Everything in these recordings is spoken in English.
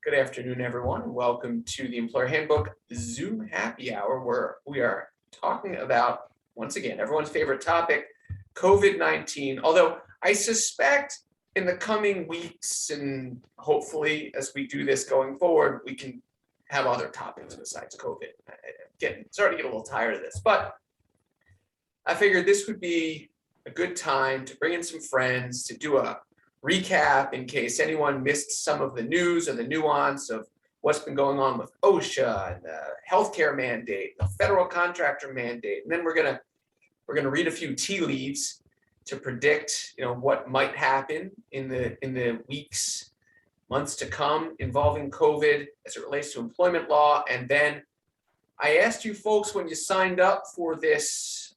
Good afternoon, everyone, and welcome to the Employer Handbook Zoom Happy Hour, where we are talking about, once again, everyone's favorite topic, COVID-19. Although I suspect in the coming weeks, and hopefully as we do this going forward, we can have other topics besides COVID. I'm starting to get a little tired of this, but I figured this would be a good time to bring in some friends to do a recap in case anyone missed some of the news and the nuance of what's been going on with OSHA and the healthcare mandate, the federal contractor mandate, and then we're gonna read a few tea leaves to predict, what might happen in the weeks, months to come involving COVID as it relates to employment law. And then I asked you folks when you signed up for this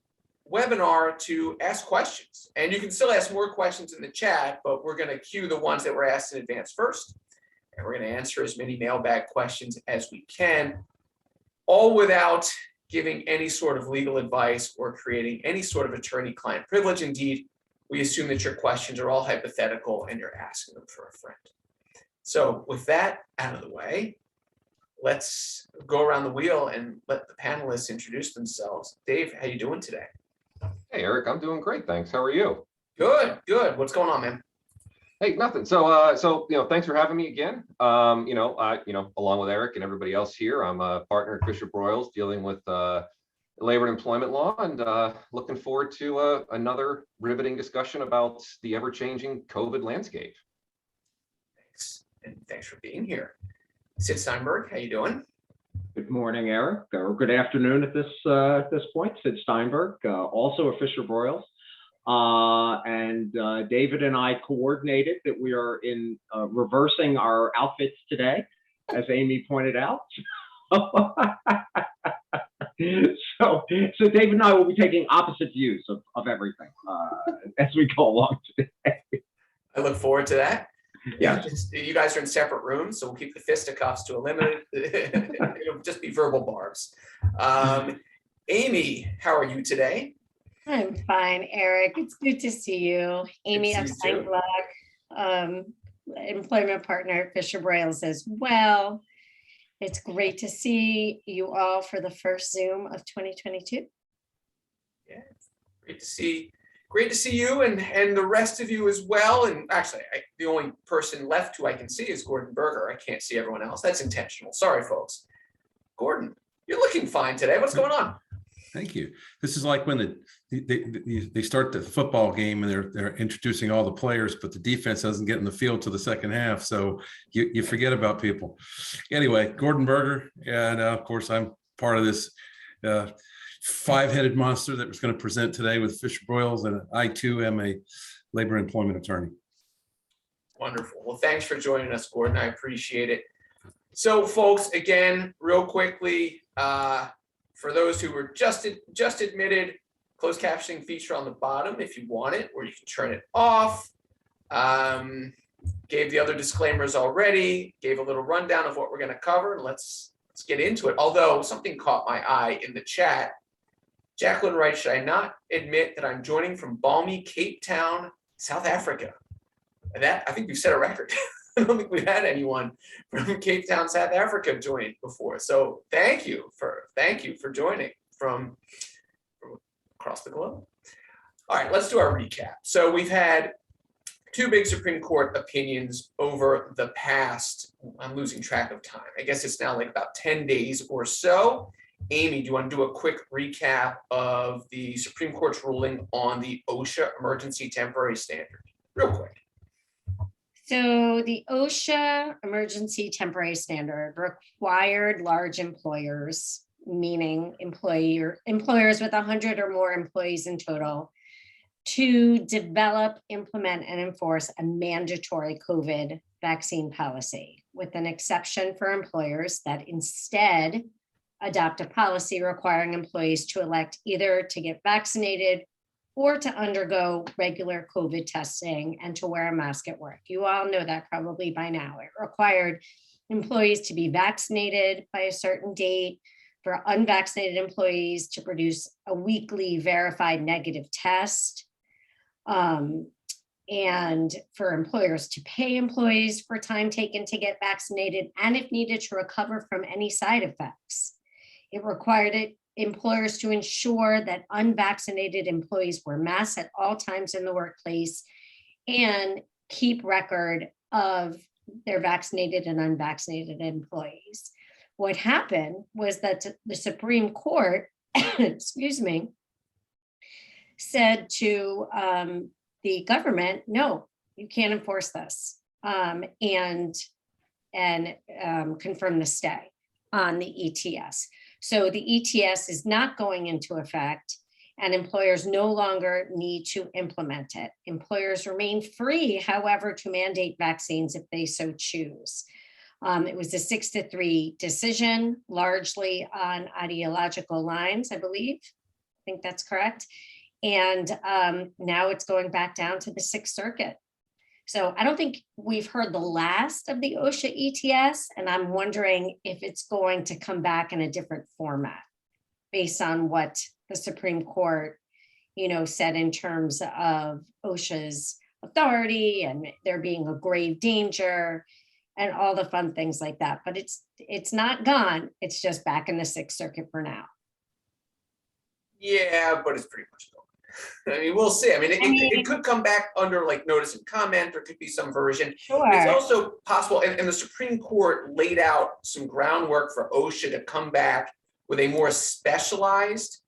webinar to ask questions, and you can still ask more questions in the chat, but we're going to queue the ones that were asked in advance first, and we're going to answer as many mailbag questions as we can, all without giving any sort of legal advice or creating any sort of attorney-client privilege. Indeed, we assume that your questions are all hypothetical and you're asking them for a friend. So with that out of the way, let's go around the wheel and let the panelists introduce themselves. Dave, how you doing today? Hey, Eric, I'm doing great, thanks. How are you? Good. What's going on, man? Hey, nothing. So thanks for having me again. Along with Eric and everybody else here, I'm a partner at FisherBroyles dealing with labor and employment law, and looking forward to another riveting discussion about the ever-changing COVID landscape. Thanks, and thanks for being here. Sid Steinberg, how you doing? Good morning, Eric, or good afternoon at this point. Sid Steinberg, also a FisherBroyles, and David and I coordinated that we are in reversing our outfits today, as Amy pointed out. So David and I will be taking opposite views of everything as we go along today. I look forward to that. Yeah, you guys are in separate rooms, so we'll keep the fisticuffs to a limit. It'll just be verbal barbs. Amy, how are you today? I'm fine, Eric. It's good to see you. Amy Epstein Gluck, employment partner at FisherBroyles as well. It's great to see you all for the first Zoom of 2022. Yeah, great to see you and the rest of you as well. And actually, the only person left who I can see is Gordon Berger. I can't see everyone else. That's intentional. Sorry, folks. Gordon, you're looking fine today. What's going on? Thank you. This is like when they start the football game and they're introducing all the players, but the defense doesn't get in the field till the second half. So you forget about people. Anyway, Gordon Berger, and of course I'm part of this five-headed monster that was going to present today with FisherBroyles, and I too am a labor and employment attorney. Wonderful. Well, thanks for joining us, Gordon. I appreciate it. So, folks, again, real quickly, for those who were just admitted, closed captioning feature on the bottom if you want it, or you can turn it off. Gave the other disclaimers already, gave a little rundown of what we're going to cover. Let's get into it. Although something caught my eye in the chat. Jacqueline writes, should I not admit that I'm joining from balmy Cape Town, South Africa? And that, I think we've set a record. I don't think we've had anyone from Cape Town, South Africa join before. So thank you for joining from across the globe. All right, let's do our recap. So we've had two big Supreme Court opinions over the past, I'm losing track of time. I guess it's now like about 10 days or so. Amy, do you want to do a quick recap of the Supreme Court's ruling on the OSHA emergency temporary standard? Real quick. So the OSHA emergency temporary standard required large employers, meaning employers with 100 or more employees in total, to develop, implement, and enforce a mandatory COVID vaccine policy, with an exception for employers that instead adopt a policy requiring employees to elect either to get vaccinated or to undergo regular COVID testing and to wear a mask at work. You all know that probably by now. It required employees to be vaccinated by a certain date, for unvaccinated employees to produce a weekly verified negative test. and for employers to pay employees for time taken to get vaccinated and if needed to recover from any side effects. It required employers to ensure that unvaccinated employees wear masks at all times in the workplace and keep record of their vaccinated and unvaccinated employees. What happened was that the Supreme Court, excuse me, said to the government, no, you can't enforce this, and confirm the stay on the ETS. So the ETS is not going into effect, and employers no longer need to implement it. Employers remain free, however, to mandate vaccines if they so choose. It was a 6-3 decision, largely on ideological lines, I believe. I think that's correct. And now it's going back down to the Sixth Circuit. So I don't think we've heard the last of the OSHA ETS, and I'm wondering if it's going to come back in a different format based on what the Supreme Court, said in terms of OSHA's authority and there being a grave danger and all the fun things like that. But it's not gone. It's just back in the Sixth Circuit for now. Yeah, but it's pretty much gone. I mean, we'll see. I mean, it could come back under like notice and comment, or could be some version. Sure. It's also possible, and the Supreme Court laid out some groundwork for OSHA to come back with a more specialized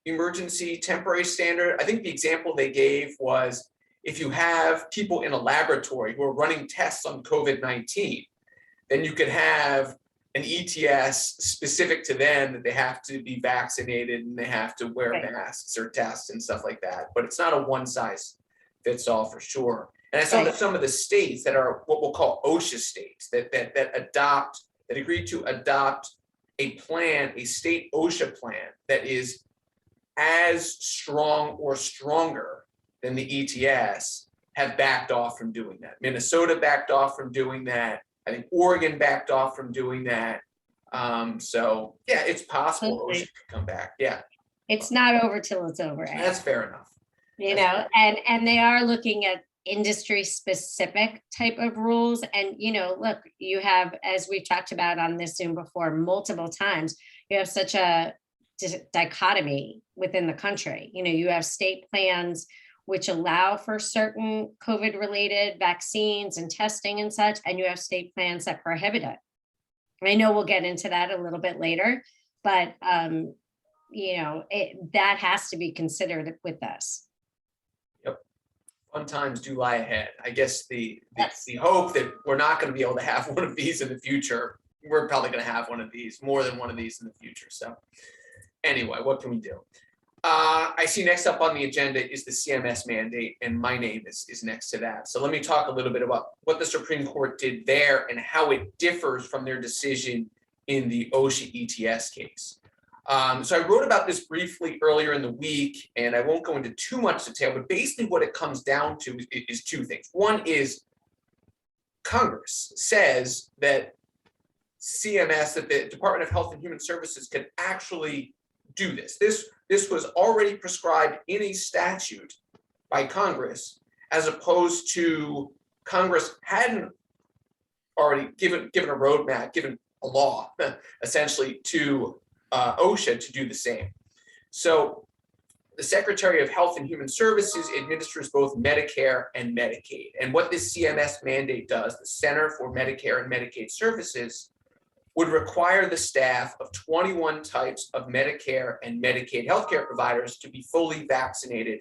emergency temporary standard. I think the example they gave was if you have people in a laboratory who are running tests on COVID-19, then you could have an ETS specific to them that they have to be vaccinated and they have to wear masks or tests and stuff like that. But it's not a one size fits all for sure. And I saw that some of the states that are what we'll call OSHA states that agreed to adopt a plan, a state OSHA plan that is as strong or stronger than the ETS, have backed off from doing that. Minnesota backed off from doing that. I think Oregon backed off from doing that. So yeah, it's possible OSHA could come back. Yeah. It's not over till it's over. That's fair enough. And they are looking at industry specific type of rules. And, look, you have, as we've talked about on this Zoom before multiple times, you have such a dichotomy within the country. You have state plans which allow for certain COVID related vaccines and testing and such, and you have state plans that prohibit it. I know we'll get into that a little bit later, but that has to be considered with this. Yep. Fun times do lie ahead. I guess the hope that we're not going to be able to have one of these in the future. We're probably going to have one of these, more than one of these in the future. So anyway, what can we do? I see next up on the agenda is the CMS mandate, and my name is next to that. So let me talk a little bit about what the Supreme Court did there and how it differs from their decision in the OSHA ETS case. So I wrote about this briefly earlier in the week, and I won't go into too much detail, but basically what it comes down to is two things. One is Congress says that CMS, that the Department of Health and Human Services, can actually do this. This was already prescribed in a statute by Congress, as opposed to Congress hadn't already given a roadmap, given a law, essentially, to OSHA to do the same. So the Secretary of Health and Human Services administers both Medicare and Medicaid. And what this CMS mandate does, the Center for Medicare and Medicaid Services, would require the staff of 21 types of Medicare and Medicaid healthcare providers to be fully vaccinated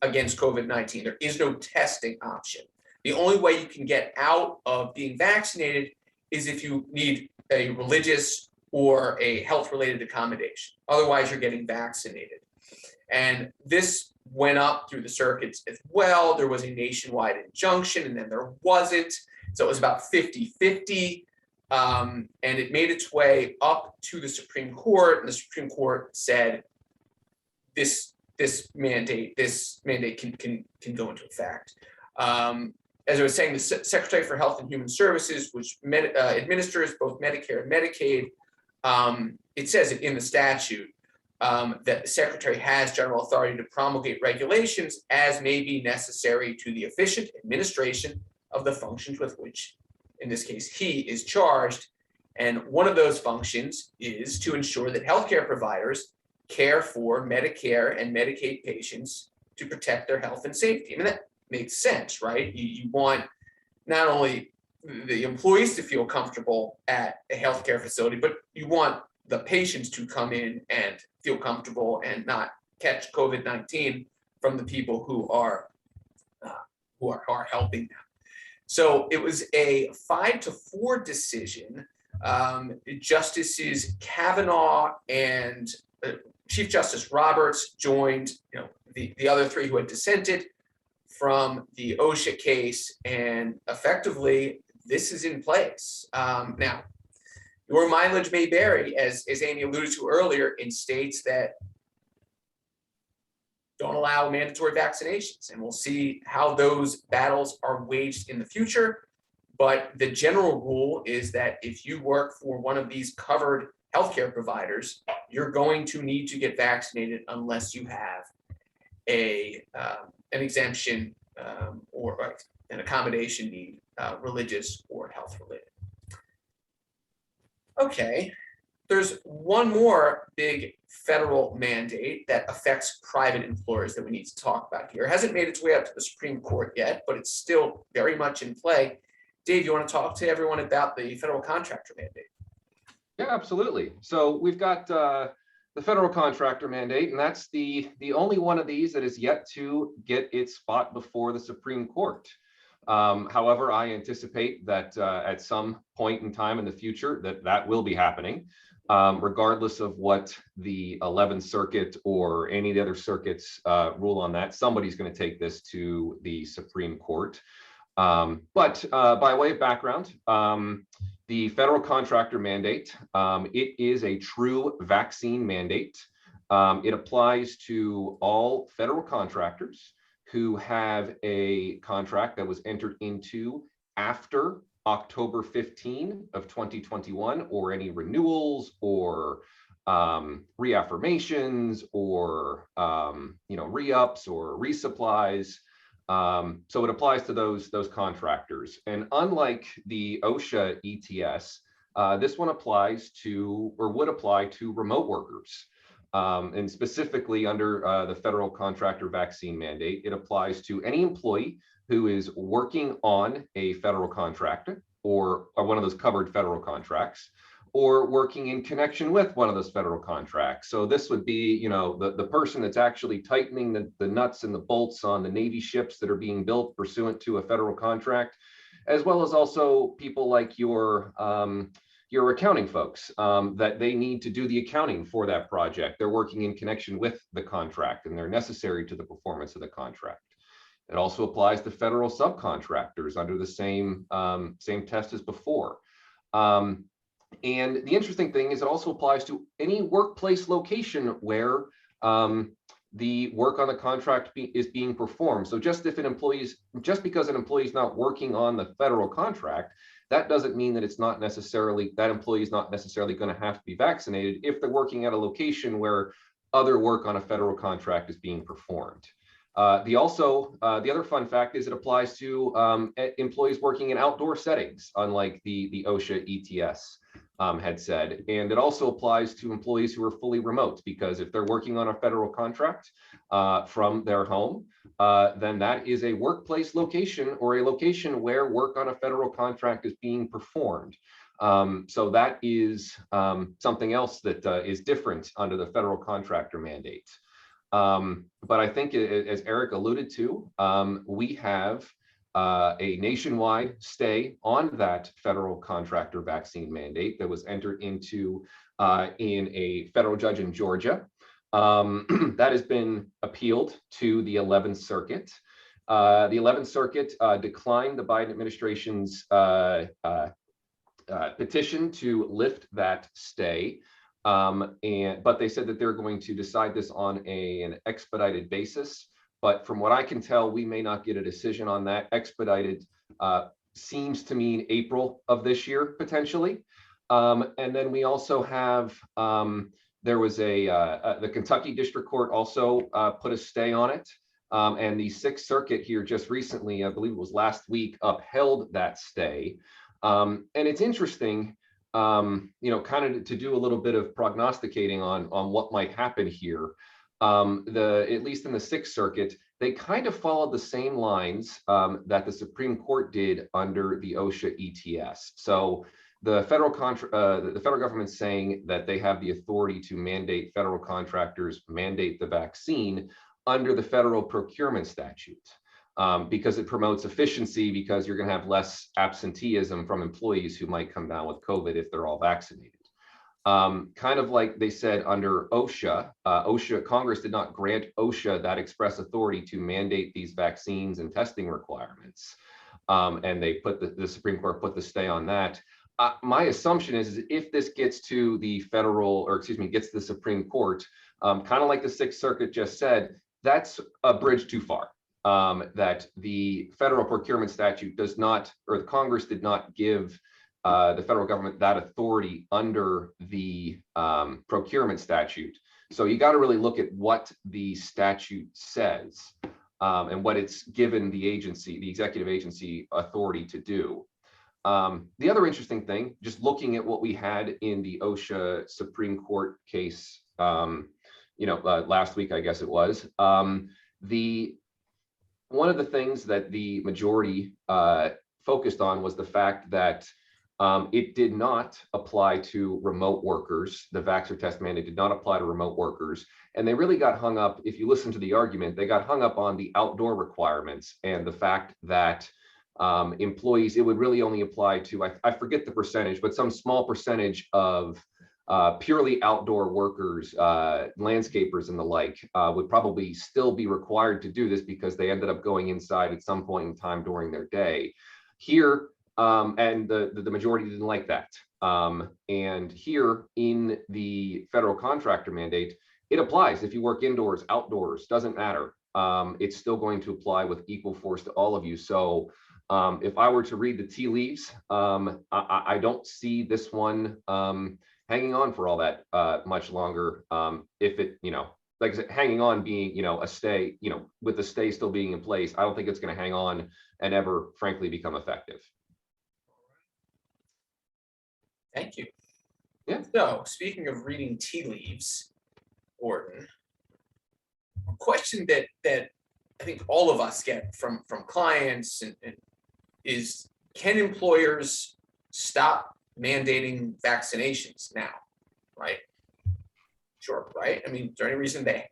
against COVID-19. There is no testing option. The only way you can get out of being vaccinated is if you need a religious or a health-related accommodation. Otherwise, you're getting vaccinated. And this went up through the circuits as well. There was a nationwide injunction, and then there wasn't. So it was about 50-50. And it made its way up to the Supreme Court, and the Supreme Court said this mandate can go into effect. As I was saying, the Secretary for Health and Human Services, which administers both Medicare and Medicaid, it says it in the statute, that the secretary has general authority to promulgate regulations as may be necessary to the efficient administration of the functions with which, in this case, he is charged. And one of those functions is to ensure that healthcare providers care for Medicare and Medicaid patients to protect their health and safety. I mean, that makes sense, right? You want not only the employees to feel comfortable at a healthcare facility, but you want the patients to come in and feel comfortable and not catch COVID-19 from the people who are helping them. So it was a 5-4 decision. Justices Kavanaugh and Chief Justice Roberts joined, the other three who had dissented from the OSHA case, and effectively this is in place. Now, your mileage may vary, as Amy alluded to earlier, in states that don't allow mandatory vaccinations, and we'll see how those battles are waged in the future. But the general rule is that if you work for one of these covered healthcare providers, you're going to need to get vaccinated unless you have an exemption or an accommodation need, religious or health related. Okay, there's one more big federal mandate that affects private employers that we need to talk about here. It hasn't made its way up to the Supreme Court yet, but it's still very much in play. Dave, you want to talk to everyone about the federal contractor mandate? Yeah, absolutely. So we've got the federal contractor mandate, and that's the only one of these that is yet to get its spot before the Supreme Court. However, I anticipate that at some point in time in the future that will be happening, regardless of what the 11th Circuit or any of the other circuits rule on that. Somebody's going to take this to the Supreme Court. But by way of background, the federal contractor mandate, it is a true vaccine mandate. It applies to all federal contractors who have a contract that was entered into after October 15 of 2021, or any renewals or reaffirmations or re-ups or resupplies. So it applies to those contractors. And unlike the OSHA ETS, this one applies to, or would apply to, remote workers. And specifically under the federal contractor vaccine mandate, it applies to any employee who is working on a federal contract or one of those covered federal contracts, or working in connection with one of those federal contracts. So this would be, the person that's actually tightening the nuts and the bolts on the Navy ships that are being built pursuant to a federal contract, as well as also people like your accounting folks, that they need to do the accounting for that project. They're working in connection with the contract and they're necessary to the performance of the contract. It also applies to federal subcontractors under the same test as before. And the interesting thing is it also applies to any workplace location where the work on the contract is being performed. So just because an employee is not working on the federal contract, that doesn't mean that that employee is not necessarily going to have to be vaccinated if they're working at a location where other work on a federal contract is being performed. The other fun fact is it applies to employees working in outdoor settings, unlike the OSHA ETS had said. And it also applies to employees who are fully remote, because if they're working on a federal contract from their home, then that is a workplace location or a location where work on a federal contract is being performed. So that is something else that is different under the federal contractor mandate. But I think, as Eric alluded to, we have a nationwide stay on that federal contractor vaccine mandate that was entered into in a federal judge in Georgia. That has been appealed to the 11th Circuit. The 11th Circuit declined the Biden administration's petition to lift that stay. But they said that they're going to decide this on an expedited basis. But from what I can tell, we may not get a decision on that. Expedited seems to mean April of this year, potentially. And then we also have There was the Kentucky District Court also put a stay on it. And the Sixth Circuit here just recently, I believe it was last week, upheld that stay. And it's interesting, kind of to do a little bit of prognosticating on what might happen here. At least in the Sixth Circuit, they kind of followed the same lines that the Supreme Court did under the OSHA ETS. So the federal government's saying that they have the authority to mandate federal contractors mandate the vaccine under the federal procurement statute, because it promotes efficiency, because you're going to have less absenteeism from employees who might come down with COVID if they're all vaccinated. Kind of like they said under OSHA, Congress did not grant OSHA that express authority to mandate these vaccines and testing requirements. And they the Supreme Court put the stay on that. My assumption is if this gets to the gets to the Supreme Court, kind of like the Sixth Circuit just said, that's a bridge too far. That the federal procurement statute does not, or the Congress did not give the federal government that authority under the procurement statute. So you got to really look at what the statute says and what it's given the agency, the executive agency, authority to do. The other interesting thing, just looking at what we had in the OSHA Supreme Court case, last week, I guess it was, one of the things that the majority focused on was the fact that it did not apply to remote workers. The vax or test mandate did not apply to remote workers. And they really got hung up, if you listen to the argument, they got hung up on the outdoor requirements and the fact that employees, it would really only apply to, I forget the percentage, but some small percentage of purely outdoor workers, landscapers and the like, would probably still be required to do this because they ended up going inside at some point in time during their day. Here, and the majority didn't like that. And here in the federal contractor mandate, it applies. If you work indoors, outdoors, doesn't matter. It's still going to apply with equal force to all of you. So if I were to read the tea leaves, I don't see this one hanging on for all that much longer. If it, like I said, hanging on being, a stay, with the stay still being in place, I don't think it's going to hang on and ever, frankly, become effective. Thank you. Yeah. So speaking of reading tea leaves, Gordon, a question that I think all of us get from clients and is, can employers stop mandating vaccinations now? Right? Sure. Right. I mean, is there any reason they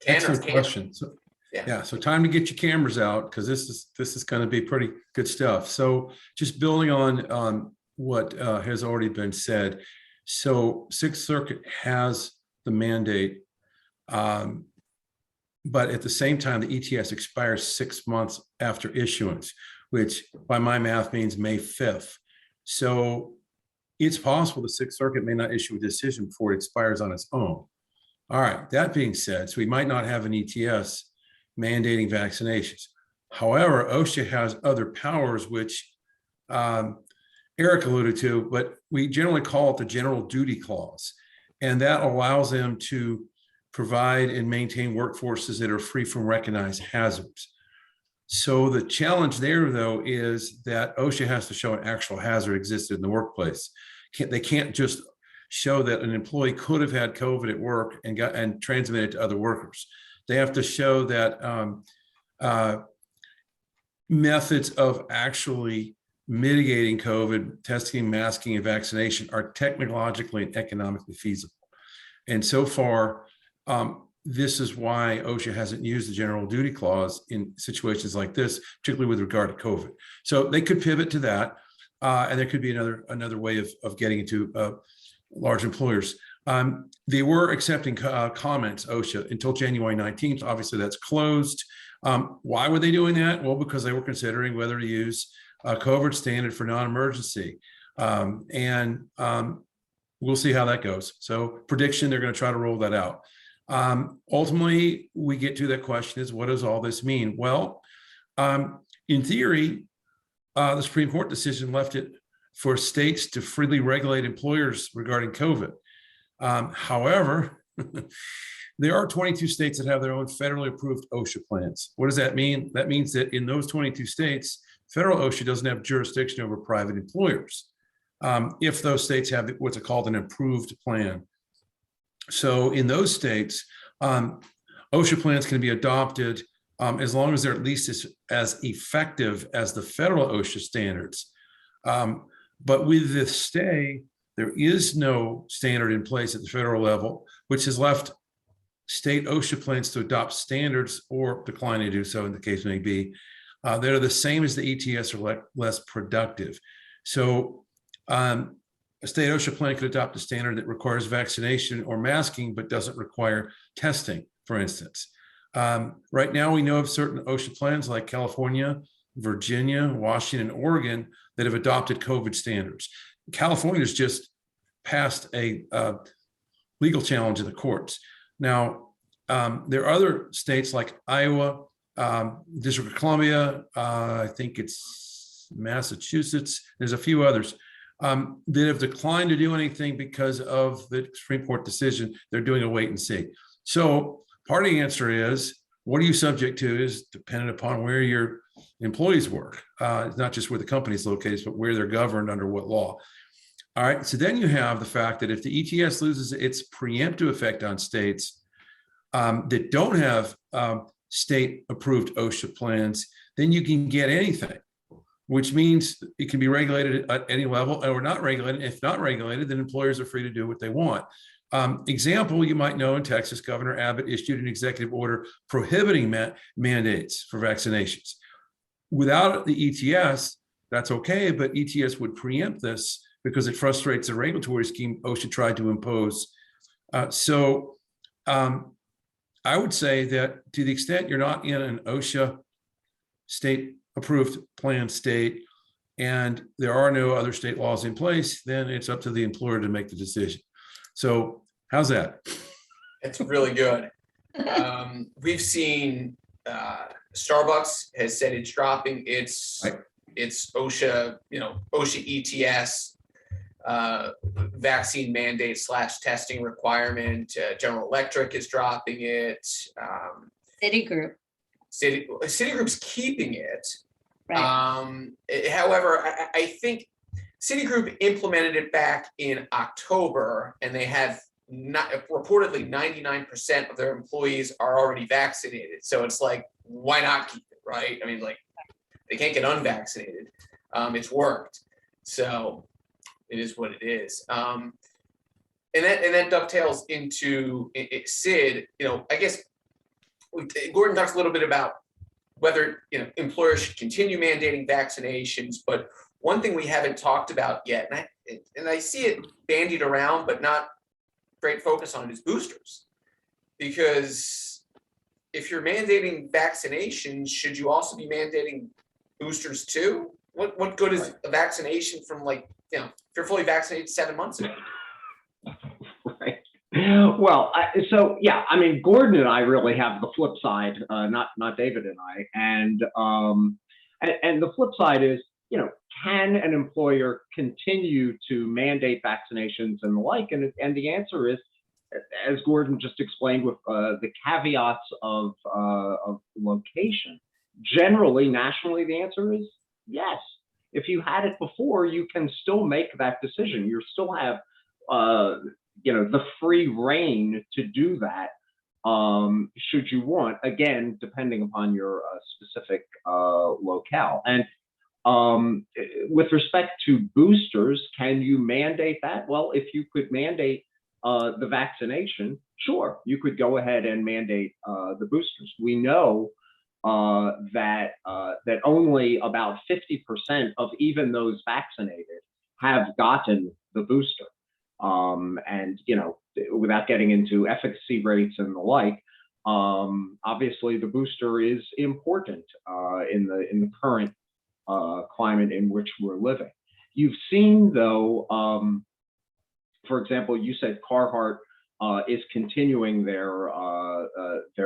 can? Excellent question. So, yeah. So time to get your cameras out, because this is going to be pretty good stuff. So just building on what has already been said. So Sixth Circuit has the mandate, but at the same time, the ETS expires 6 months after issuance, which by my math means May 5th. So it's possible the Sixth Circuit may not issue a decision before it expires on its own. All right, that being said, so we might not have an ETS mandating vaccinations. However, OSHA has other powers, which Eric alluded to, but we generally call it the general duty clause. And that allows them to provide and maintain workforces that are free from recognized hazards. So the challenge there, though, is that OSHA has to show an actual hazard existed in the workplace. They can't just show that an employee could have had COVID at work and transmitted it to other workers. They have to show that methods of actually mitigating COVID, testing, masking, and vaccination are technologically and economically feasible. And so far, this is why OSHA hasn't used the general duty clause in situations like this, particularly with regard to COVID. So they could pivot to that, and there could be another way of getting into large employers. They were accepting comments, OSHA, until January 19th. Obviously, that's closed. Why were they doing that? Well, because they were considering whether to use a COVID standard for non-emergency. And we'll see how that goes. So prediction, they're going to try to roll that out. Ultimately, we get to that question is, what does all this mean? Well, in theory, the Supreme Court decision left it for states to freely regulate employers regarding COVID. However, there are 22 states that have their own federally approved OSHA plans. What does that mean? That means that in those 22 states, federal OSHA doesn't have jurisdiction over private employers if those states have what's called an approved plan. So in those states, OSHA plans can be adopted as long as they're at least as effective as the federal OSHA standards. But with this stay, there is no standard in place at the federal level, which has left state OSHA plans to adopt standards or decline to do so, in the case may be, that are the same as the ETS or less productive. So a state OSHA plan could adopt a standard that requires vaccination or masking, but doesn't require testing, for instance. Right now, we know of certain OSHA plans like California, Virginia, Washington, and Oregon that have adopted COVID standards. California's just passed a legal challenge in the courts. Now, there are other states like Iowa, District of Columbia, I think it's Massachusetts, there's a few others that have declined to do anything because of the Supreme Court decision. They're doing a wait and see. So part of the answer is, what are you subject to is dependent upon where your employees work. It's not just where the company is located, but where they're governed under what law. All right, so then you have the fact that if the ETS loses its preemptive effect on states that don't have state-approved OSHA plans, then you can get anything, which means it can be regulated at any level or not regulated. If not regulated, then employers are free to do what they want. Example, you might know in Texas, Governor Abbott issued an executive order prohibiting mandates for vaccinations. Without the ETS, that's okay, but ETS would preempt this because it frustrates the regulatory scheme OSHA tried to impose. So I would say that to the extent you're not in an OSHA state-approved plan state and there are no other state laws in place, then it's up to the employer to make the decision. So how's that? It's really good. We've seen Starbucks has said it's dropping its OSHA, OSHA ETS vaccine mandate / testing requirement. General Electric is dropping it. Citigroup's keeping it. Right. However, I think Citigroup implemented it back in October, and they have reportedly 99% of their employees are already vaccinated. So it's like, why not keep it, right? I mean, like, they can't get unvaccinated. It's worked, so it is what it is. And that dovetails into Sid. I guess Gordon talks a little bit about whether employers should continue mandating vaccinations, but one thing we haven't talked about yet, and I see it bandied around, but not great focus on it, is boosters. Because if you're mandating vaccinations, should you also be mandating boosters too? What good is a vaccination from if you're fully vaccinated 7 months ago? Right. Well, Gordon and I really have the flip side, not David and I, and the flip side is, can an employer continue to mandate vaccinations and the like? And the answer is, as Gordon just explained, with the caveats of location. Generally, nationally, the answer is yes. If you had it before, you can still make that decision. You still have the free reign to do that, should you want, again, depending upon your specific locale. And with respect to boosters, can you mandate that? Well, if you could mandate the vaccination, sure, you could go ahead and mandate the boosters. We know that only about 50% of even those vaccinated have gotten the booster. And without getting into efficacy rates and the like, obviously the booster is important in the current climate in which we're living. You've seen, though, for example, you said Carhartt is continuing their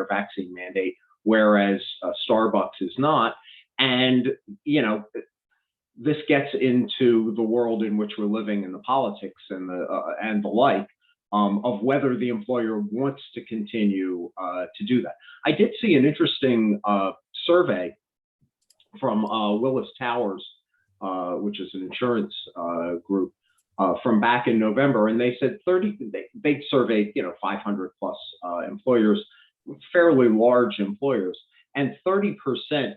vaccine mandate, whereas Starbucks is not. And this gets into the world in which we're living and the politics and the like. of whether the employer wants to continue to do that. I did see an interesting survey from Willis Towers, which is an insurance group, from back in November, and they said they surveyed 500 plus employers, fairly large employers, and 30%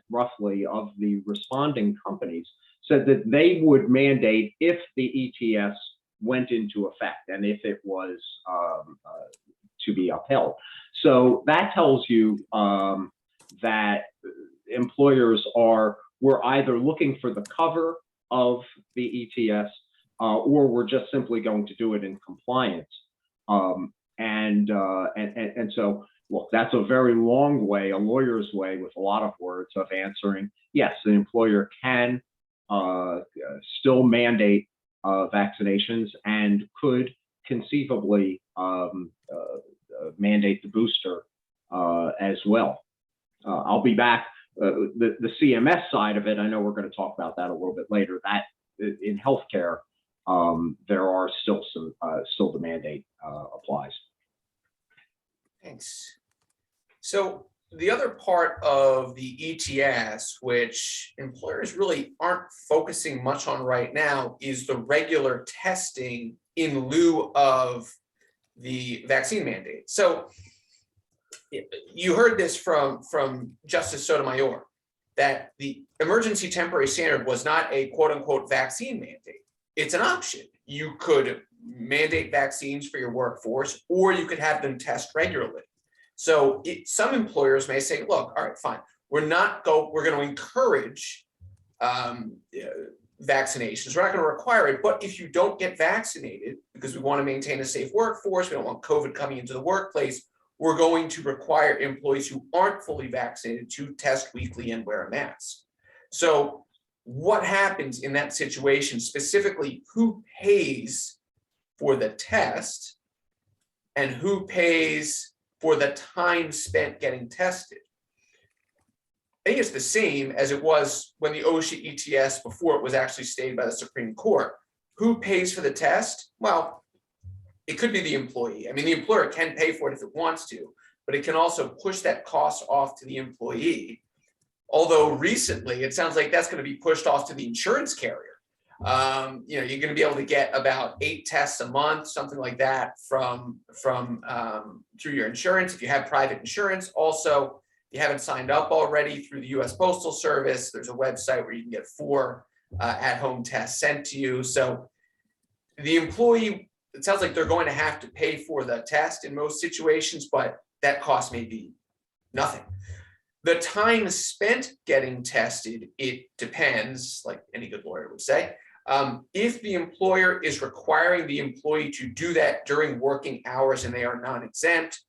roughly of the responding companies said that they would mandate if the ETS went into effect and if it was to be upheld. So that tells you that employers were either looking for the cover of the ETS or we're just simply going to do it in compliance. And so, look, that's a very long way, a lawyer's way with a lot of words of answering, yes, the employer can still mandate vaccinations and could conceivably mandate the booster as well. I'll be back. The CMS side of it, I know we're going to talk about that a little bit later. That in healthcare, there are still the mandate applies. Thanks. So the other part of the ETS, which employers really aren't focusing much on right now, is the regular testing in lieu of the vaccine mandate. So you heard this from Justice Sotomayor, that the emergency temporary standard was not a quote unquote vaccine mandate. It's an option. You could mandate vaccines for your workforce, or you could have them test regularly. So some employers may say, look, all right, fine. We're going to encourage vaccinations. We're not going to require it. But if you don't get vaccinated, because we want to maintain a safe workforce, we don't want COVID coming into the workplace, we're going to require employees who aren't fully vaccinated to test weekly and wear a mask. So what happens in that situation? Specifically, who pays for the test and who pays for the time spent getting tested? I think it's the same as it was when the OSHA ETS, before it was actually stayed by the Supreme Court. Who pays for the test? Well, it could be the employee. I mean, the employer can pay for it if it wants to, but it can also push that cost off to the employee. Although recently, it sounds like that's going to be pushed off to the insurance carrier. You're going to be able to get about 8 tests a month, something like that, from through your insurance if you have private insurance. Also, if you haven't signed up already through the U.S. Postal Service, there's a website where you can get 4 at-home tests sent to you. So the employee, it sounds like they're going to have to pay for the test in most situations, but that cost may be nothing. The time spent getting tested, it depends, like any good lawyer would say. If the employer is requiring the employee to do that during working hours and they are non-exempt,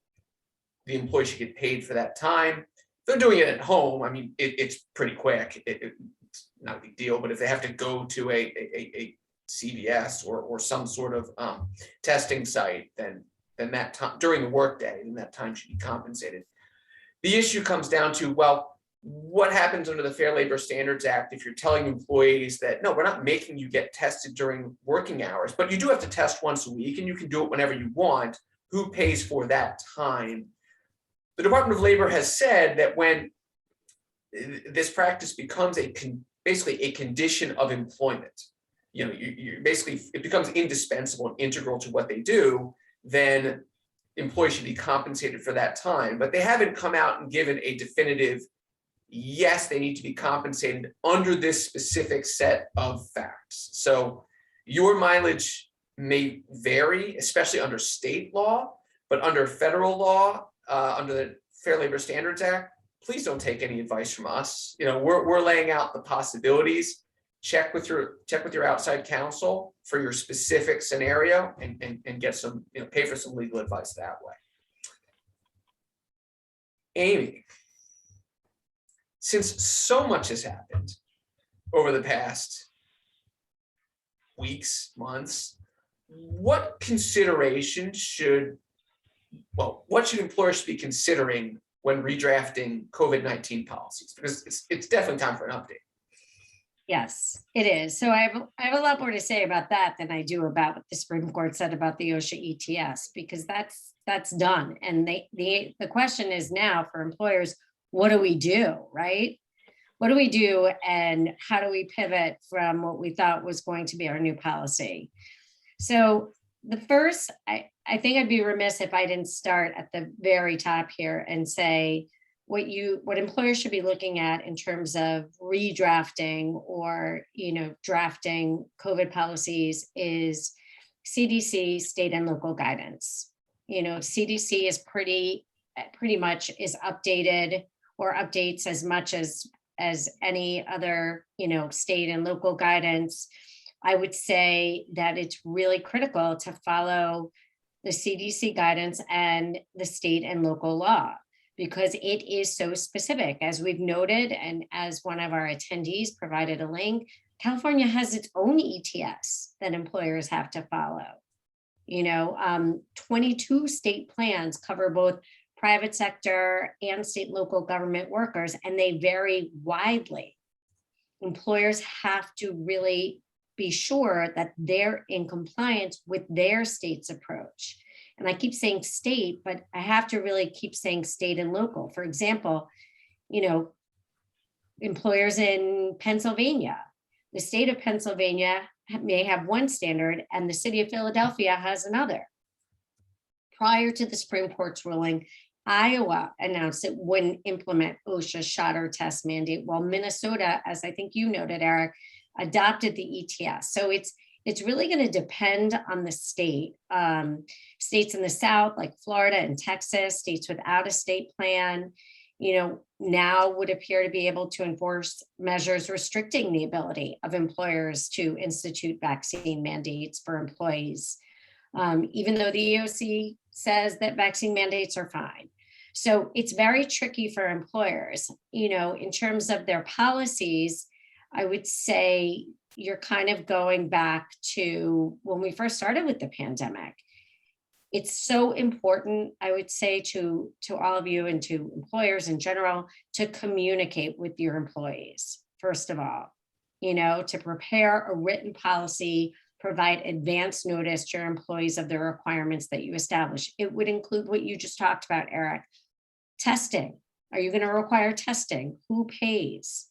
the employee should get paid for that time. If they're doing it at home, I mean, it's pretty quick. It's not a big deal, but if they have to go to a CVS or some sort of testing site, then that time during the workday, then that time should be compensated. The issue comes down to, well, what happens under the Fair Labor Standards Act if you're telling employees that, no, we're not making you get tested during working hours, but you do have to test once a week and you can do it whenever you want. Who pays for that time? The Department of Labor has said that when this practice becomes basically a condition of employment, you basically, it becomes indispensable and integral to what they do, then employees should be compensated for that time. But they haven't come out and given a definitive, yes, they need to be compensated under this specific set of facts. So your mileage may vary, especially under state law, but under federal law, under the Fair Labor Standards Act, please don't take any advice from us. We're laying out the possibilities. Check with your outside counsel for your specific scenario and get some, pay for some legal advice that way. Amy, since so much has happened over the past weeks, months, what should employers be considering when redrafting COVID-19 policies? Because it's definitely time for an update. Yes, it is. So I have a lot more to say about that than I do about what the Supreme Court said about the OSHA ETS, because that's done. And the question is now for employers, what do we do, right? What do we do and how do we pivot from what we thought was going to be our new policy? So the first, I think I'd be remiss if I didn't start at the very top here and say what employers should be looking at in terms of redrafting or, drafting COVID policies is CDC, state and local guidance. CDC is pretty much is updated or updates as much as any other, state and local guidance. I would say that it's really critical to follow the CDC guidance and the state and local law, because it is so specific. As we've noted, and as one of our attendees provided a link, California has its own ETS that employers have to follow. 22 state plans cover both private sector and state and local government workers, and they vary widely. Employers have to really be sure that they're in compliance with their state's approach. And I keep saying state, but I have to really keep saying state and local. For example, employers in Pennsylvania, the state of Pennsylvania may have one standard and the city of Philadelphia has another. Prior to the Supreme Court's ruling, Iowa announced it wouldn't implement OSHA shot or test mandate, while Minnesota, as I think you noted, Eric, adopted the ETS. So it's really going to depend on the state. States in the South, like Florida and Texas, states without a state plan, now would appear to be able to enforce measures restricting the ability of employers to institute vaccine mandates for employees, even though the EOC says that vaccine mandates are fine. So it's very tricky for employers. In terms of their policies, I would say you're kind of going back to when we first started with the pandemic. It's so important, I would say, to all of you and to employers in general, to communicate with your employees, first of all, to prepare a written policy, provide advance notice to your employees of the requirements that you establish. It would include what you just talked about, Eric. Testing. Are you going to require testing? Who pays?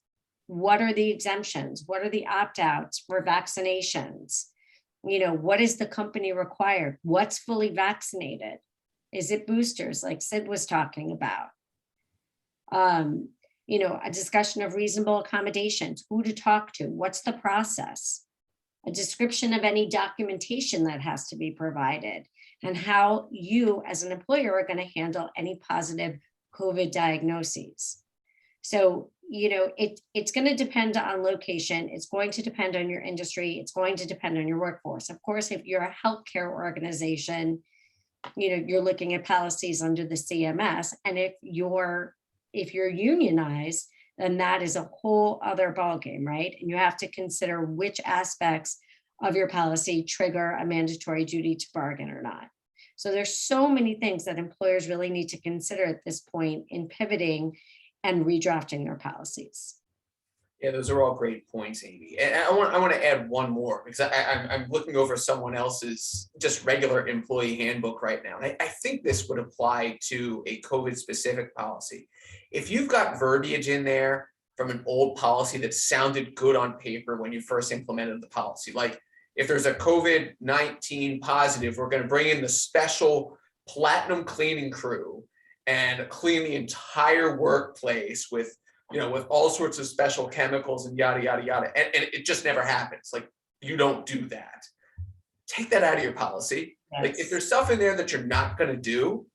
What are the exemptions? What are the opt-outs for vaccinations? What is the company required? What's fully vaccinated? Is it boosters like Sid was talking about? A discussion of reasonable accommodations, who to talk to, what's the process? A description of any documentation that has to be provided and how you as an employer are going to handle any positive COVID diagnoses. So, it's going to depend on location. It's going to depend on your industry. It's going to depend on your workforce. Of course, if you're a healthcare organization, you're looking at policies under the CMS. And if you're unionized, then that is a whole other ballgame, right? And you have to consider which aspects of your policy trigger a mandatory duty to bargain or not. So there's so many things that employers really need to consider at this point in pivoting and redrafting their policies. Yeah, those are all great points, Amy. And I want to add one more, because I'm looking over someone else's just regular employee handbook right now. And I think this would apply to a COVID specific policy. If you've got verbiage in there from an old policy that sounded good on paper when you first implemented the policy, like if there's a COVID-19 positive, we're going to bring in the special platinum cleaning crew and clean the entire workplace with all sorts of special chemicals and yada, yada, yada. And it just never happens. Like, you don't do that. Take that out of your policy. Yes. Like, if there's stuff in there that you're not going to do,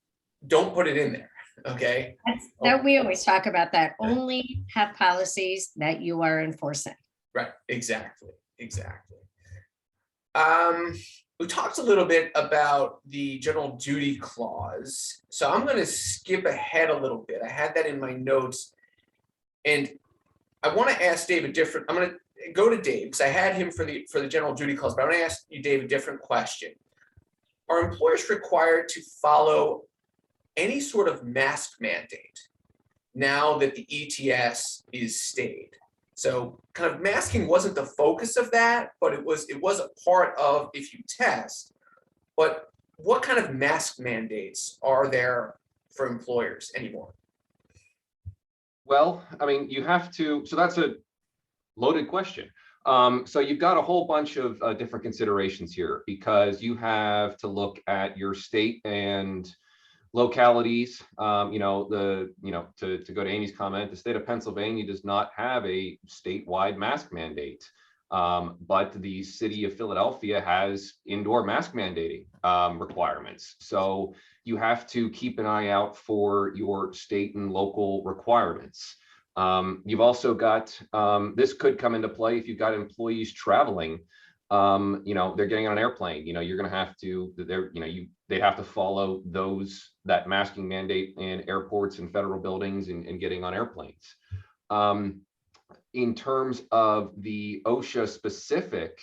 don't put it in there. Okay. That we always talk about that. Only have policies that you are enforcing. Right. Exactly. We talked a little bit about the general duty clause. So I'm going to skip ahead a little bit. I had that in my notes. And I want to ask Dave I'm going to go to Dave because I had him for the general duty clause, but I want to ask you, Dave, a different question. Are employers required to follow any sort of mask mandate now that the ETS is stayed? So kind of masking wasn't the focus of that, but it was a part of if you test. But what kind of mask mandates are there for employers anymore? Well, I mean, you have to, so that's a loaded question. So you've got a whole bunch of different considerations here, because you have to look at your state and localities. To go to Amy's comment, the state of Pennsylvania does not have a statewide mask mandate. But the city of Philadelphia has indoor mask mandating requirements. So you have to keep an eye out for your state and local requirements. You've also got, this could come into play if you've got employees traveling, they're getting on an airplane, you're going to have to, they have to follow that masking mandate in airports and federal buildings and getting on airplanes. In terms of the OSHA specific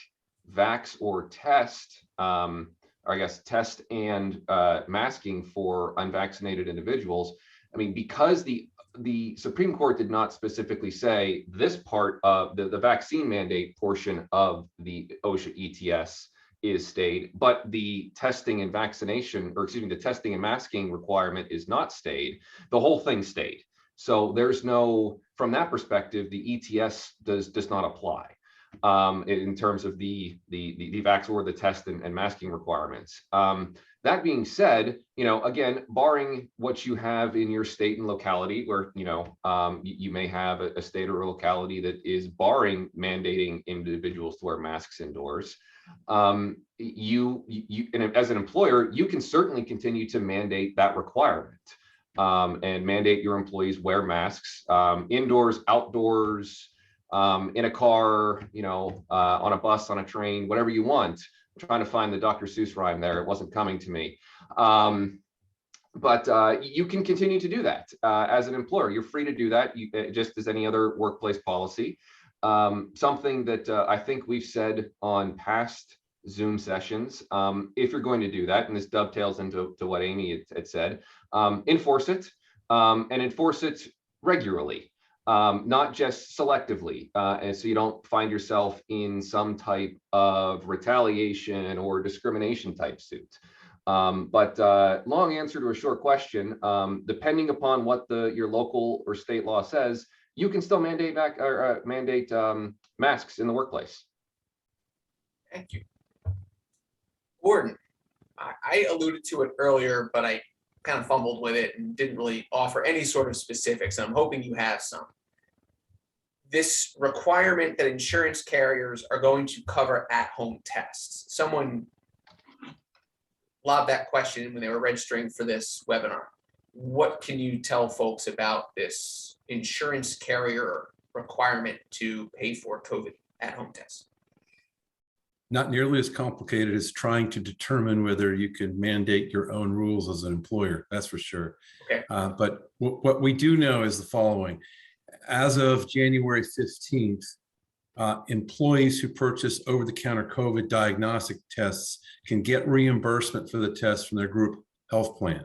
vax or test, or I guess test and masking for unvaccinated individuals, I mean, because the Supreme Court did not specifically say this part of the vaccine mandate portion of the OSHA ETS is stayed, but the testing and vaccination, or excuse me, the testing and masking requirement is not stayed, the whole thing stayed. So there's no, from that perspective, the ETS does not apply in terms of the vax or the test and masking requirements. That being said, again, barring what you have in your state and locality, where you may have a state or a locality that is mandating individuals to wear masks indoors, and as an employer, you can certainly continue to mandate that requirement. And mandate your employees wear masks indoors, outdoors, in a car, on a bus, on a train, whatever you want. I'm trying to find the Dr. Seuss rhyme there. It wasn't coming to me. But you can continue to do that as an employer. You're free to do that, just as any other workplace policy. Something that I think we've said on past Zoom sessions, if you're going to do that, and this dovetails into what Amy had said, enforce it and enforce it regularly, not just selectively, and so you don't find yourself in some type of retaliation or discrimination type suit. But long answer to a short question, depending upon what your local or state law says, you can still mandate masks in the workplace. Thank you. Gordon, I alluded to it earlier, but I kind of fumbled with it and didn't really offer any sort of specifics. I'm hoping you have some. This requirement that insurance carriers are going to cover at-home tests. Someone lobbed that question when they were registering for this webinar. What can you tell folks about this insurance carrier requirement to pay for COVID at-home tests? Not nearly as complicated as trying to determine whether you can mandate your own rules as an employer, that's for sure. Okay. But what we do know is the following. As of January 15th, employees who purchase over-the-counter COVID diagnostic tests can get reimbursement for the test from their group health plan.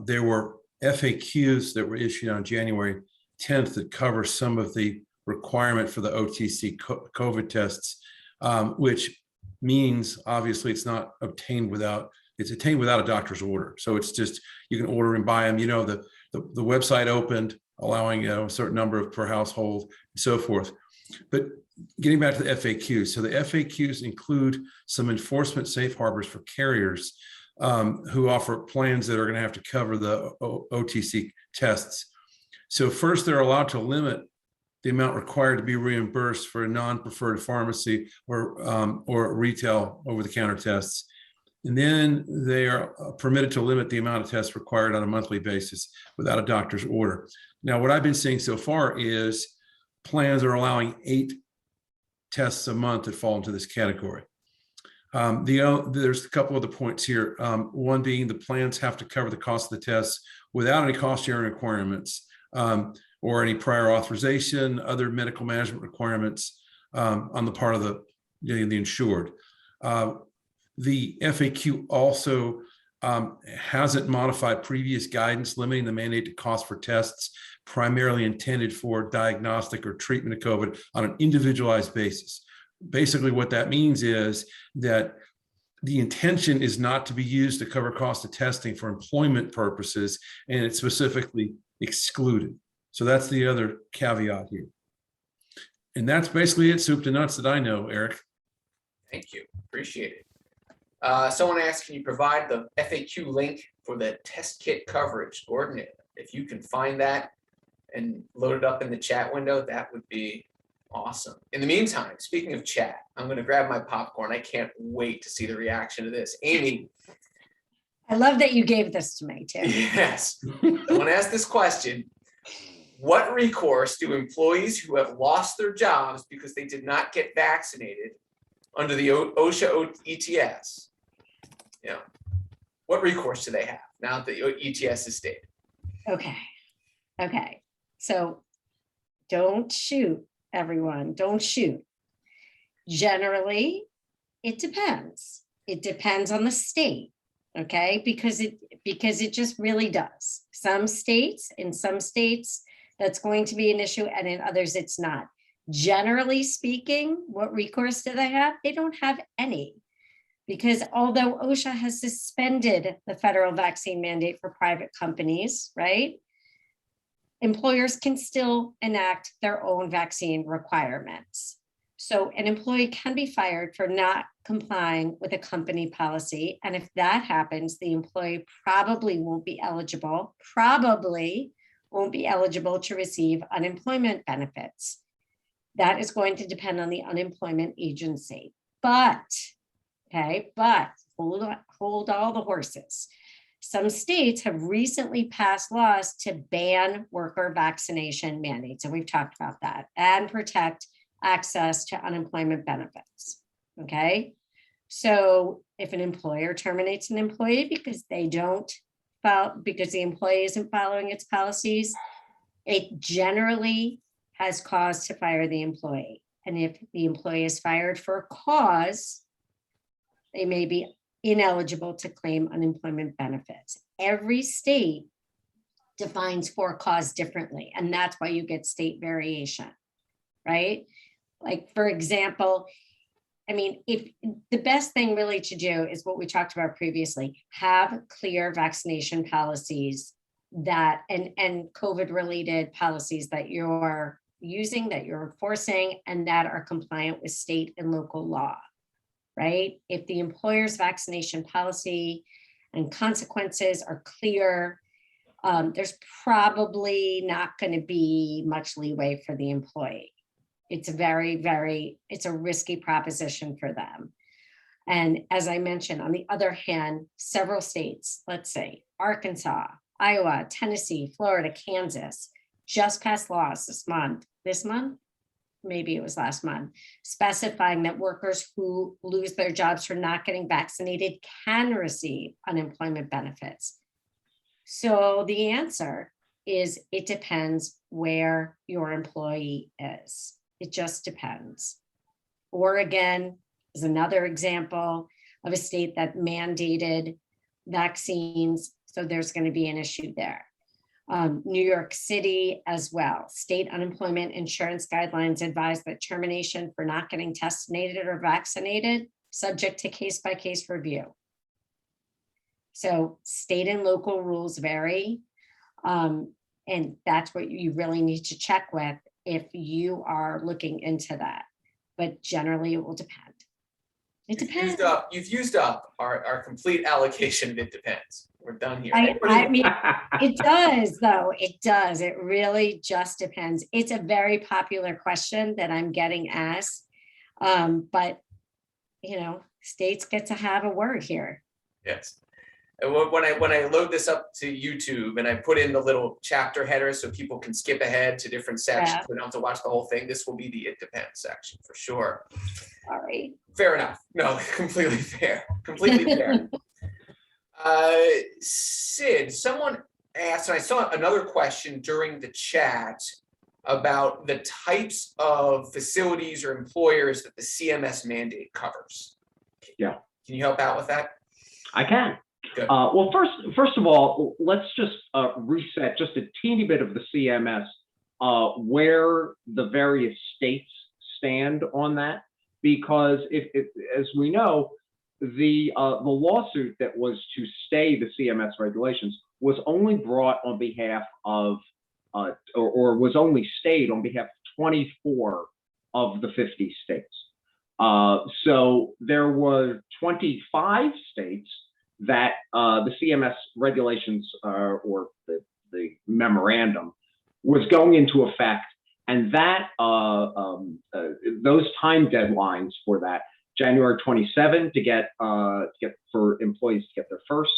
There were FAQs that were issued on January 10th that cover some of the requirement for the OTC COVID tests, which means obviously it's not obtained without, it's attained without a doctor's order. So it's just, you can order and buy them. The website opened, allowing a certain number per household and so forth. But getting back to the FAQs, so the FAQs include some enforcement safe harbors for carriers who offer plans that are going to have to cover the OTC tests. So first, they're allowed to limit the amount required to be reimbursed for a non-preferred pharmacy or retail over-the-counter tests. And then they are permitted to limit the amount of tests required on a monthly basis without a doctor's order. Now, what I've been seeing so far is plans are allowing 8 tests a month that fall into this category. There's a couple other points here. One being the plans have to cover the cost of the tests without any cost sharing requirements or any prior authorization, other medical management requirements on the part of the insured. The FAQ also hasn't modified previous guidance limiting the mandated cost for tests primarily intended for diagnostic or treatment of COVID on an individualized basis. Basically, what that means is that the intention is not to be used to cover cost of testing for employment purposes, and it's specifically excluded. So that's the other caveat here. And that's basically it, soup to nuts, that I know, Eric. Thank you. Appreciate it. Someone asked, can you provide the FAQ link for the test kit coverage? Gordon, if you can find that and load it up in the chat window, that would be awesome. In the meantime, speaking of chat, I'm going to grab my popcorn. I can't wait to see the reaction to this. Amy. I love that you gave this to me too. Yes. Someone asked this question. What recourse do employees who have lost their jobs because they did not get vaccinated under the OSHA ETS? Yeah. What recourse do they have now that the ETS is stayed? Okay. So don't shoot, everyone. Don't shoot. Generally, it depends. It depends on the state. Okay, because it just really does. In some states, that's going to be an issue, and in others, it's not. Generally speaking, what recourse do they have? They don't have any, because although OSHA has suspended the federal vaccine mandate for private companies, right? Employers can still enact their own vaccine requirements. So an employee can be fired for not complying with a company policy. And if that happens, the employee probably won't be eligible to receive unemployment benefits. That is going to depend on the unemployment agency. But hold all the horses. Some states have recently passed laws to ban worker vaccination mandates, and we've talked about that, and protect access to unemployment benefits. Okay, so if an employer terminates an employee because the employee isn't following its policies, it generally has cause to fire the employee. And if the employee is fired for a cause, they may be ineligible to claim unemployment benefits. Every state defines for cause differently, and that's why you get state variation, right? Like, for example, if the best thing really to do is what we talked about previously, have clear vaccination policies that and COVID related policies that you're using, that you're enforcing, and that are compliant with state and local law, right? If the employer's vaccination policy and consequences are clear, there's probably not going to be much leeway for the employee. It's it's a risky proposition for them. And as I mentioned, on the other hand, several states, let's say Arkansas, Iowa, Tennessee, Florida, Kansas, just passed laws this month, maybe it was last month, specifying that workers who lose their jobs for not getting vaccinated can receive unemployment benefits. So the answer is it depends where your employee is. It just depends. Oregon is another example of a state that mandated vaccines, so there's going to be an issue there. New York City as well. State unemployment insurance guidelines advise that termination for not getting vaccinated or vaccinated, subject to case-by-case review. So state and local rules vary, and that's what you really need to check with if you are looking into that. But generally, it will depend. It depends. You've used up our complete allocation of it depends. We're done here. It does, though. It does. It really just depends. It's a very popular question that I'm getting asked. But, states get to have a word here. Yes. And when I load this up to YouTube and I put in the little chapter header so people can skip ahead to different sections, we don't have to watch the whole thing. This will be the it depends section for sure. Sorry. Fair enough. No, completely fair. Completely fair. Sid, someone asked, and I saw another question during the chat about the types of facilities or employers that the CMS mandate covers. Yeah. Can you help out with that? I can. Good. Well, first of all, let's just reset just a teeny bit of the CMS, where the various states stand on that, because as we know, the lawsuit that was to stay the CMS regulations was only brought on behalf of, or was only stayed on behalf of 24 of the 50 states. So there were 25 states that the CMS regulations or the memorandum was going into effect, and that those time deadlines for that, January 27 to get for employees to get their first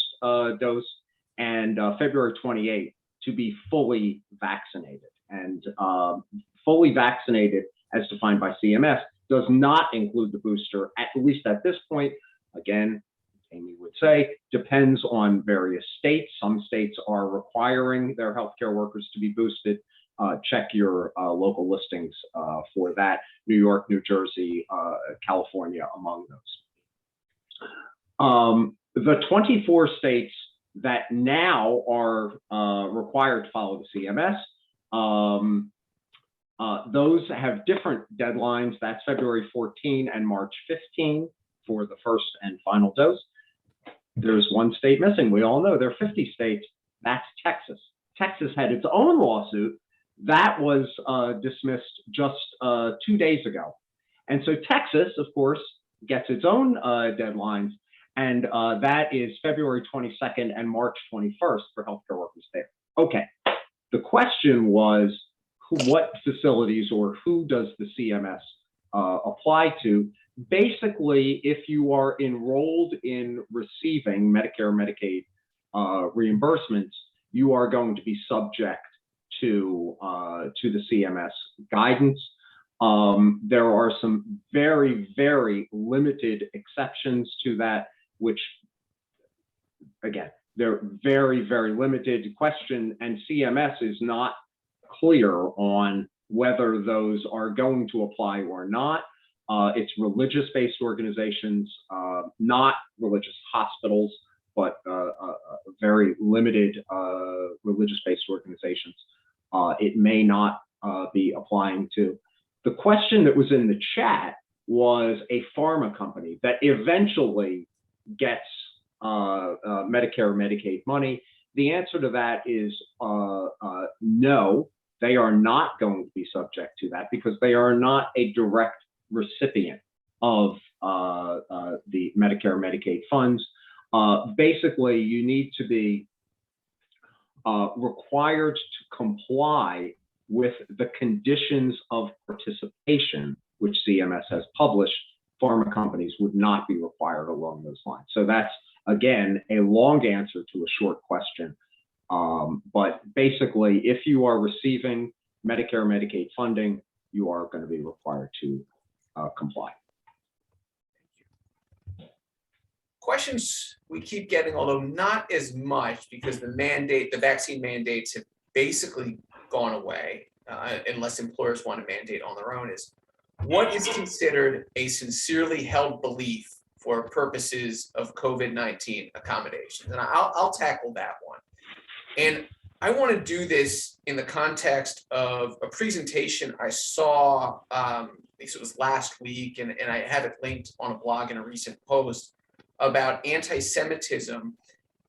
dose, and February 28 to be fully vaccinated. And fully vaccinated, as defined by CMS, does not include the booster, at least at this point. Again, Amy would say, depends on various states. Some states are requiring their healthcare workers to be boosted. Check your local listings for that. New York, New Jersey, California, among those. The 24 states that now are required to follow the CMS, those have different deadlines. That's February 14 and March 15 for the first and final dose. There's one state missing. We all know there are 50 states. That's Texas. Texas had its own lawsuit that was dismissed just 2 days ago. And so Texas, of course, gets its own deadlines, and that is February 22nd and March 21st for healthcare workers there. Okay, the question was, what facilities or who does the CMS apply to? Basically, if you are enrolled in receiving Medicare, Medicaid reimbursements, you are going to be subject to the CMS guidance. There are some very, very limited exceptions to that, which, again, they're very, very limited. Question, and CMS is not clear on whether those are going to apply or not. It's religious-based organizations, not religious hospitals, but very limited religious-based organizations. It may not be applying to. The question that was in the chat was a pharma company that eventually gets Medicare, Medicaid money. The answer to that is no, they are not going to be subject to that because they are not a direct recipient of the Medicare, Medicaid funds. Basically, you need to be required to comply with the conditions of participation, which CMS has published. Pharma companies would not be required along those lines. So that's, again, a long answer to a short question. But basically, if you are receiving Medicare, Medicaid funding, you are going to be required to comply. Questions we keep getting, although not as much because the vaccine mandates have basically gone away, unless employers want to mandate on their own, is what is considered a sincerely held belief for purposes of COVID-19 accommodations? And I'll tackle that one. And I want to do this in the context of a presentation I saw, I think it was last week, and I have it linked on a blog in a recent post about anti-Semitism,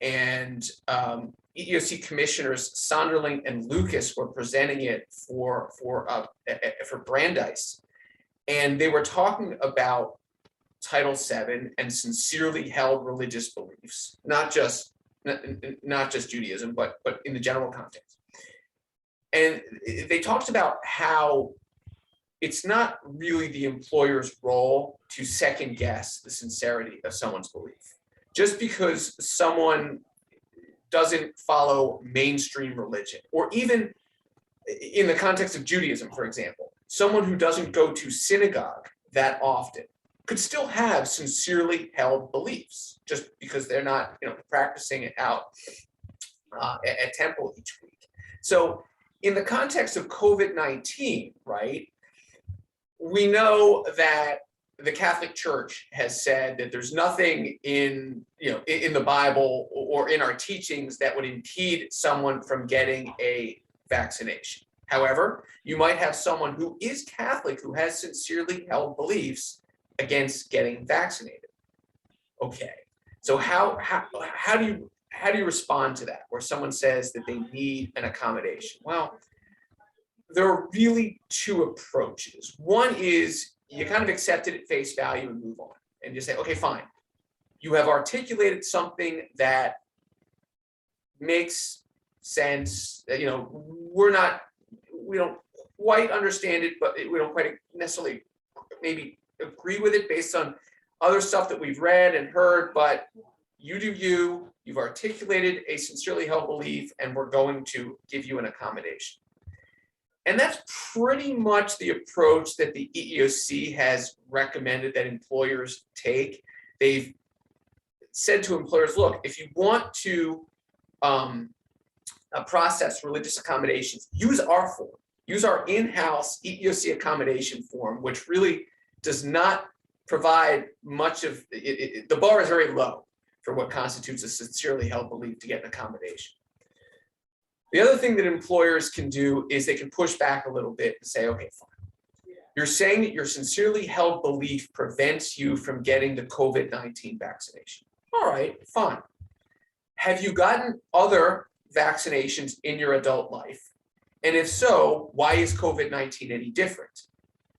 and EEOC commissioners Sonderling and Lucas were presenting it for Brandeis, and they were talking about Title VII and sincerely held religious beliefs, not just Judaism, but in the general context. And they talked about how it's not really the employer's role to second guess the sincerity of someone's belief. Just because someone doesn't follow mainstream religion, or even in the context of Judaism, for example, someone who doesn't go to synagogue that often could still have sincerely held beliefs, just because they're not, practicing it out at temple each week. So in the context of COVID-19, right, we know that the Catholic Church has said that there's nothing in, in the Bible or in our teachings that would impede someone from getting a vaccination. However, you might have someone who is Catholic who has sincerely held beliefs against getting vaccinated. Okay, so how do you respond to that, where someone says that they need an accommodation? Well, there are really two approaches. One is you kind of accept it at face value and move on and just say, okay, fine. You have articulated something that makes sense. That, we don't quite understand it, but we don't quite necessarily maybe agree with it based on other stuff that we've read and heard, but you do you, you've articulated a sincerely held belief, and we're going to give you an accommodation. And that's pretty much the approach that the EEOC has recommended that employers take. They've said to employers, look, if you want to process religious accommodations, use our form, use our in-house EEOC accommodation form, which really does not provide much of it. The bar is very low for what constitutes a sincerely held belief to get an accommodation. The other thing that employers can do is they can push back a little bit and say, okay, fine. You're saying that your sincerely held belief prevents you from getting the COVID-19 vaccination. All right, fine. Have you gotten other vaccinations in your adult life? And if so, why is COVID-19 any different,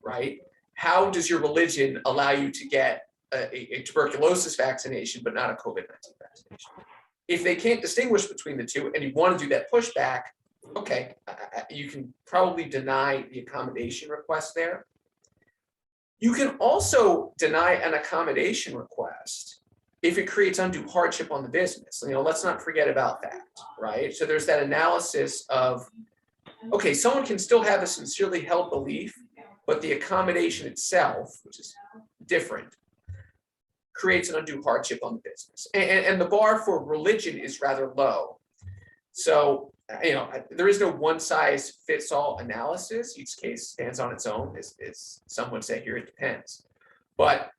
right? How does your religion allow you to get a tuberculosis vaccination, but not a COVID-19 vaccination? If they can't distinguish between the two and you want to do that pushback, okay, you can probably deny the accommodation request there. You can also deny an accommodation request if it creates undue hardship on the business. Let's not forget about that, right? So there's that analysis of, okay, someone can still have a sincerely held belief, but the accommodation itself, which is different, creates an undue hardship on the business. And the bar for religion is rather low. So, there is no one size fits all analysis. Each case stands on its own, as some would say here, it depends. But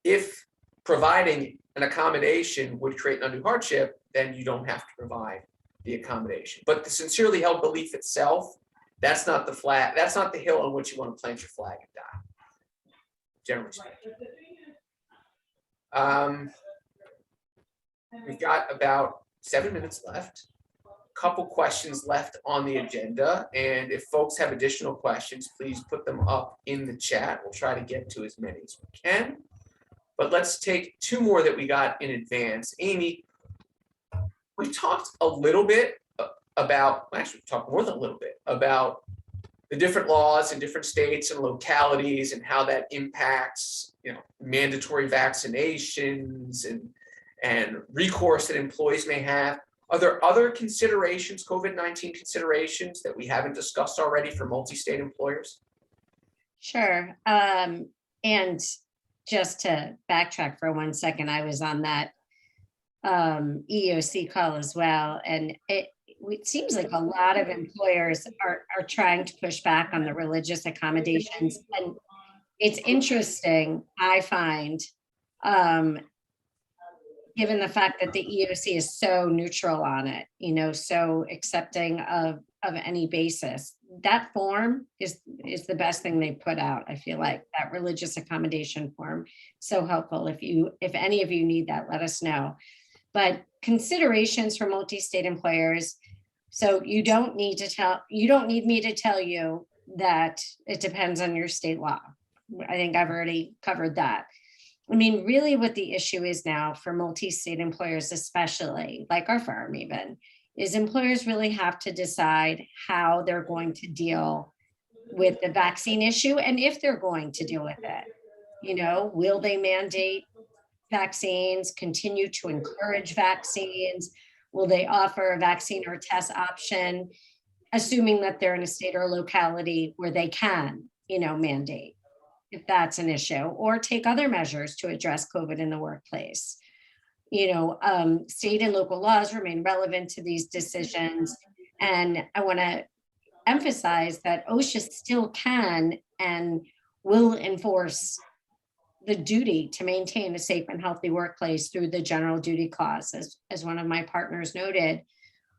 if providing an accommodation would create an undue hardship, then you don't have to provide the accommodation. But the sincerely held belief itself, that's not the hill on which you want to plant your flag and die, generally speaking. We've got about 7 minutes left, a couple questions left on the agenda, and if folks have additional questions, please put them up in the chat. We'll try to get to as many as we can, but let's take two more that we got in advance. Amy, we talked a little bit about, actually we talked more than a little bit about the different laws in different states and localities and how that impacts, mandatory vaccinations and recourse that employees may have. Are there other considerations, COVID-19 considerations, that we haven't discussed already for multi-state employers? Sure. And just to backtrack for 1 second, I was on that EEOC call as well, and it seems like a lot of employers are trying to push back on the religious accommodations. And it's interesting, I find, given the fact that the EEOC is so neutral on it, so accepting of any basis. That form is the best thing they put out. I feel like that religious accommodation form, so helpful. If any of you need that, let us know. But considerations for multi-state employers. So you don't need me to tell you that it depends on your state law. I think I've already covered that. I mean, really what the issue is now for multi-state employers, especially like our firm even, is employers really have to decide how they're going to deal with the vaccine issue and if they're going to deal with it. Will they mandate vaccines, continue to encourage vaccines? Will they offer a vaccine or test option, assuming that they're in a state or locality where they can, mandate, if that's an issue, or take other measures to address COVID in the workplace? State and local laws remain relevant to these decisions. And I want to emphasize that OSHA still can and will enforce the duty to maintain a safe and healthy workplace through the general duty clause, as one of my partners noted.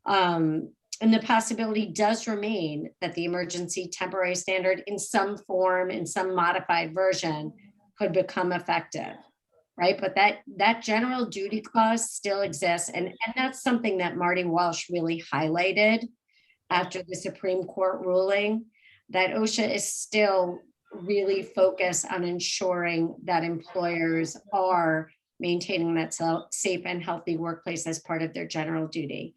And the possibility does remain that the emergency temporary standard in some form, in some modified version, could become effective, right? But that general duty clause still exists. And that's something that Marty Walsh really highlighted after the Supreme Court ruling, that OSHA is still really focused on ensuring that employers are maintaining that safe and healthy workplace as part of their general duty.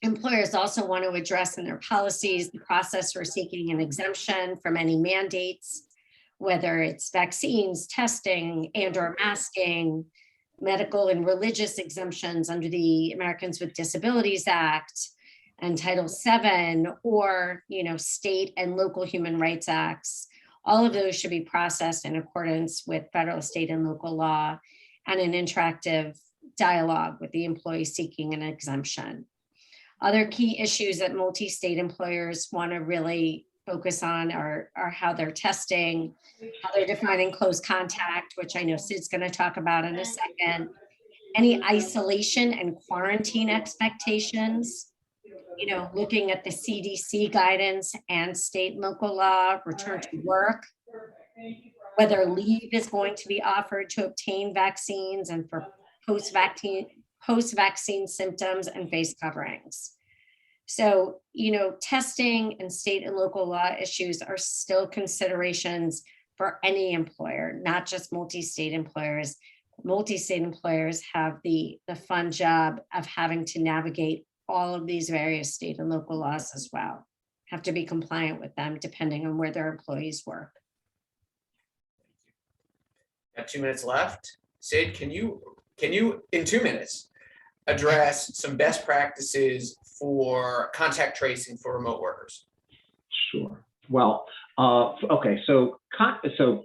Employers also want to address in their policies the process for seeking an exemption from any mandates, whether it's vaccines, testing, and/or masking, medical and religious exemptions under the Americans with Disabilities Act and Title VII, or state and local human rights acts. All of those should be processed in accordance with federal, state, and local law, and an interactive dialogue with the employee seeking an exemption. Other key issues that multi-state employers want to really focus on are how they're testing, how they're defining close contact, which I know Sid's going to talk about in a second, any isolation and quarantine expectations, looking at the CDC guidance and state and local law, return to work, whether leave is going to be offered to obtain vaccines and for post-vaccine symptoms and face coverings. So, testing and state and local law issues are still considerations for any employer, not just multi-state employers. Multi-state employers have the fun job of having to navigate all of these various state and local laws as well, have to be compliant with them depending on where their employees work. Got 2 minutes left. Sid, can you in 2 minutes address some best practices for contact tracing for remote workers? Sure. Well, okay. So the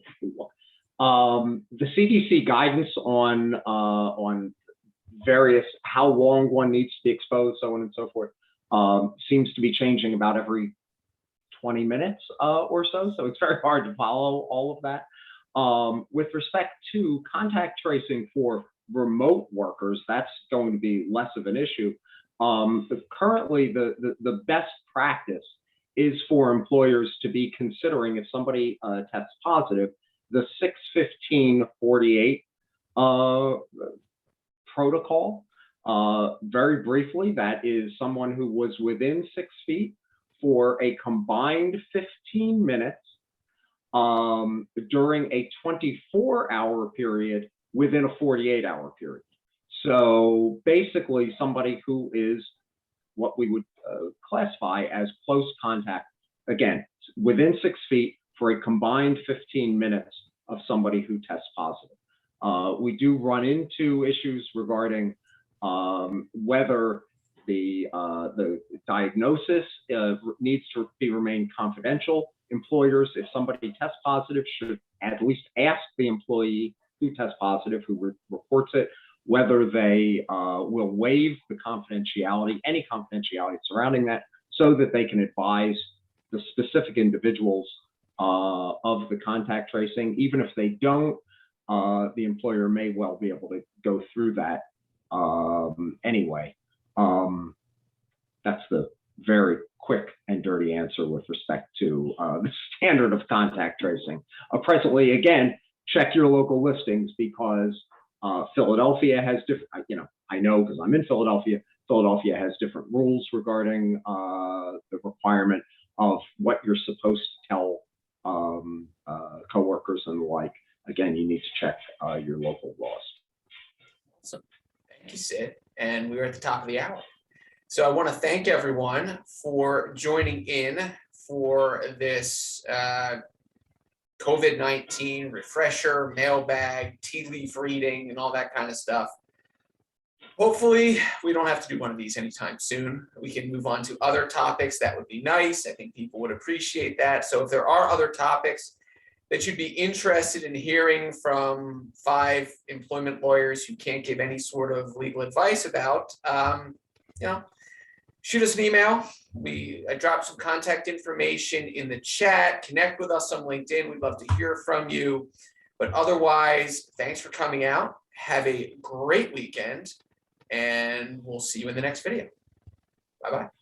CDC guidance on various how long one needs to be exposed, so on and so forth, seems to be changing about every 20 minutes or so. So it's very hard to follow all of that. With respect to contact tracing for remote workers, that's going to be less of an issue. Currently, the best practice is for employers to be considering, if somebody tests positive, the 6-15-48 protocol. Very briefly, that is someone who was within 6 feet for a combined 15 minutes during a 24-hour period within a 48-hour period. So basically somebody who is what we would classify as close contact, again, within 6 feet for a combined 15 minutes of somebody who tests positive. We do run into issues regarding whether the diagnosis needs to remain confidential. Employers, if somebody tests positive, should at least ask the employee who tests positive, who reports it, whether they will waive the confidentiality, any confidentiality surrounding that, so that they can advise the specific individuals of the contact tracing. Even if they don't, the employer may well be able to go through that anyway. That's the very quick and dirty answer with respect to the standard of contact tracing. Presently, again, check your local listings, because Philadelphia has different, I know because I'm in Philadelphia, Philadelphia has different rules regarding the requirement of what you're supposed to tell coworkers and the like. Again, you need to check your local laws. Awesome. Thank you, Sid. And we're at the top of the hour. So I want to thank everyone for joining in for this COVID-19 refresher, mailbag, tea leaf reading, and all that kind of stuff. Hopefully, we don't have to do one of these anytime soon. We can move on to other topics. That would be nice. I think people would appreciate that. So if there are other topics that you'd be interested in hearing from 5 employment lawyers who can't give any sort of legal advice about, shoot us an email. I dropped some contact information in the chat. Connect with us on LinkedIn. We'd love to hear from you. But otherwise, thanks for coming out. Have a great weekend, and we'll see you in the next video. Bye-bye.